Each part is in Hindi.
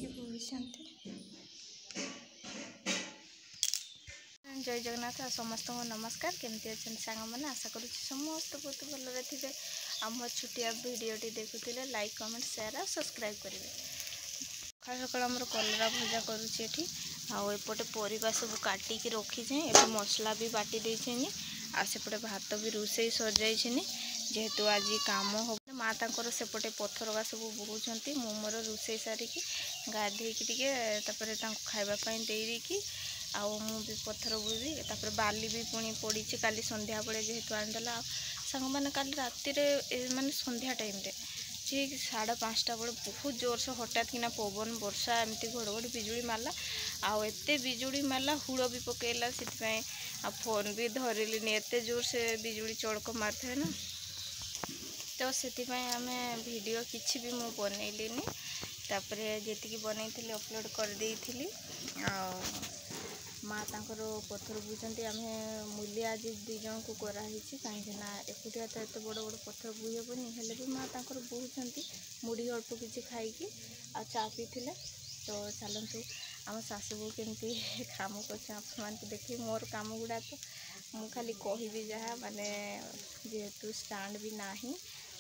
जय जगन्नाथ समस्त को नमस्कार। केमती अच्छा सांग मैंने आशा करुँ समस्त बहुत भलरे थे। आम छुटिया भिडटी देखुले लाइक कमेंट शेयर और सब्सक्राइब करेंगे। सकाल सकाल आम कलरा भजा करुँचे आउपटे परिवा सब काटिकी रखी ए मसला भी बाटी देछे आसेपटे भात भी रोसे सर जाए जेहेतु आज काम हो माँ तांकर सेपटे पथरगा सब बोहुंट मु मोर रोसे सारिकी गाधे खावाई देकी आउ भी पथर बुझी बाली भी पुणी पड़ी काली संध्या बेले जेहेतु आनीदेला सांग मैंने काली राति माने संध्या टाइम रे ठीक 5:30 बेले बहुत जोर से हठात किना पवन वर्षा एमती घड़घड़ी बिजुड़ी मारला आउ एते बिजुड़ी मारला हुड़ भी पकेला से फोन भी धरली एते जोर से बिजुड़ी चड़क मारथे ना तो से आम वीडियो किसी भी मु बनैलिनी तापरे जेतिकी बनई अपलोड कर देइथिली माँ तांकर पथर बुझे आम मूल्य आज 2 जन को कराई कहीं एकुटिया तो एत बड़ बड़ पथर बुई हेबनी हेले भी माँ तांकर बोहुंट मुढ़ी अल्प किसी खाई आ चा पीते तो चलतु आम शाशु केमती काम कर देखिए मोर काम गुड़ा तो मु खाली कहि जहाँ माने जेहेतु स्टैंड भी नाही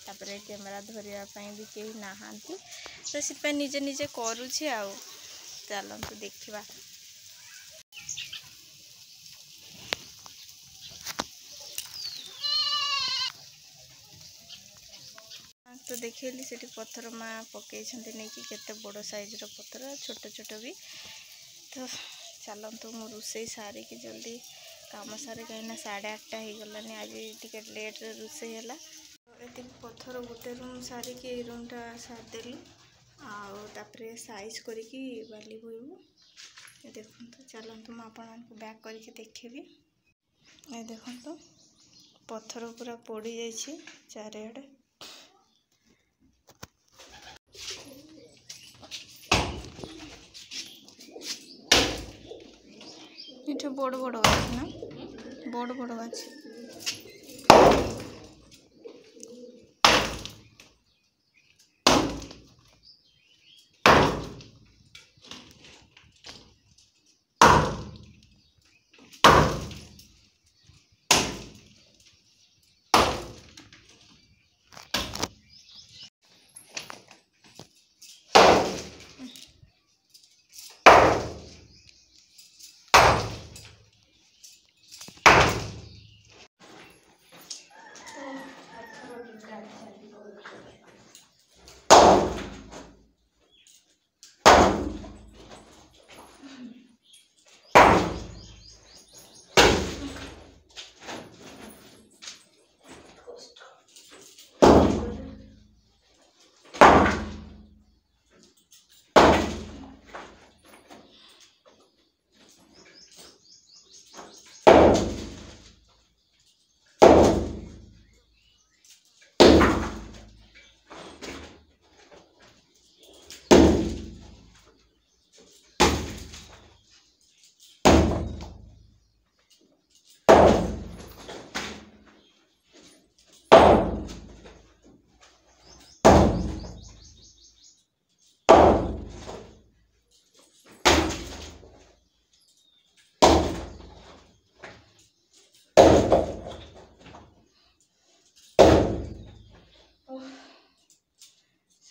तापरे कैमरा धरिया भी कहीं नहांती तो से निजे निजे करुँचे आउ चलतु देखा तो देखिए से पत्थर माँ पकई नहीं कि केते बड़ साइज पत्थर छोट छोट भी तो चलतु मु रोसे सारिकी जल्दी काम सारे कहीं 8:30 हो गलानी आज टिके लेट रे रोसे हैला ये पत्थर गोटे रूम सारिकी रूमटा सारिदेली आउे साइज करिकी बाली बोइबू देखो चलतु मुझे आपको बैक करके देखेबी ये देखो पत्थर पूरा पड़ी जाइए चारिआडे ये बड़ बड़ अच्छे ना बड़ बड़ अच्छे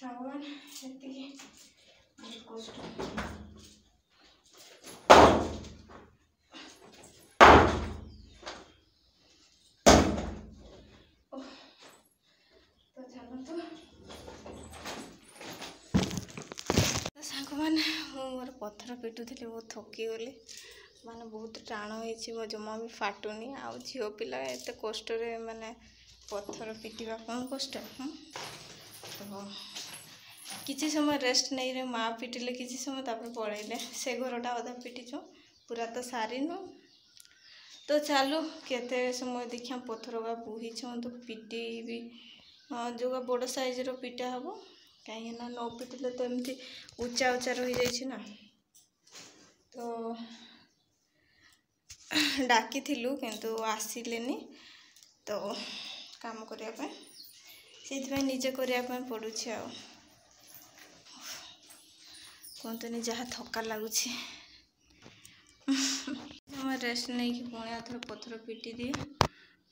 सावन ये कष्ट तो चलतु सांग मैंने मोर पत्थर पिटुली बहुत थकी गली माने बहुत टाण हो जमा भी फाटुनी आ झील पिला एत कष्ट माने पत्थर पिटिबा कौन कष्ट तो किसी समय रेस्ट नहीं रे माँ पिटिले किसी समय तापर पलैले से घरटा अधा पिटिचु पूरा तो सारिनु तो चलू केते समय देखिया पत्थर का बोहीच तो पिटी भी जो बड़ साइज रो पिटा हम कहीं न पिटिले तो एमती उच्चा उच्चा रही जाइए ना तो डाकी थिलु किंतु आसिलेनी तो काम करने से निजे करने पड़ुछि आ कहतनी जहाँ थका लगुच रेस्ट नहीं कि पुणी आथर पथर पिटी दिए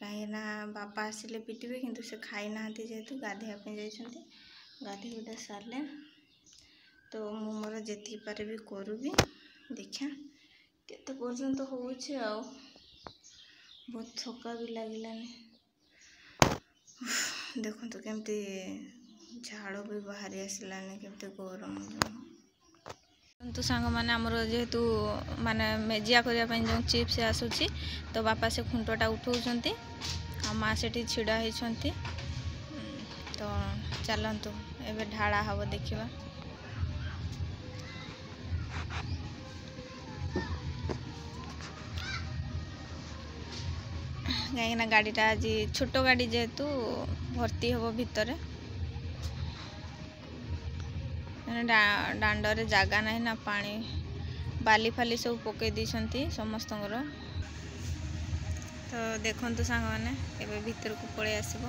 कहीं बापा आसिले पिटे किंतु से खाई ना जेहेतु गाधेवाई जाइए गाधे गुधा सारे तो मु मोर जी पारे भी करूबी देखा केते पर्यंत होउछे आ बहुत थका भी लगिलानी देखो तो केमती झाड़ भी बाहरी आसलानी केमती गरम तो सांग मैंने आमर जेहेतु माने मेजिया करने जो चिप्स आसूची तो बापा से खुंटटा उठाऊँच आ माँ से छिड़ा होती तो चलतु एवं ढाड़ा हम देखा कहीं गाड़ीटा आज छोट गाड़ी जेहेतु भर्ती हम भितर दांडरे जगह ना ना पानी बाली फाली सब पकई दी समस्त तो देखु सांग मैंने एवं भीतर को पलि आसब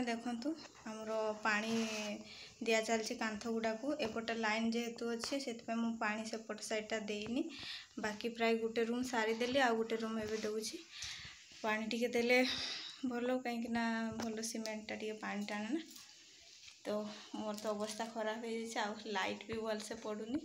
देखु आमर पानी दिया चलती कांथ गुड़ा को एपटे लाइन जेहेतु अच्छे से पानी सेपट साइडटा देनी बाकी प्राय गोटे रूम सारीदेली आ गोटे रूम एवं दूसरी पानी टी देले भल कहीं भल सीमेंटा टी पानी टाणे ना तो मोर तो अवस्था खराब हो जाए लाइट भी भल से पड़ूनी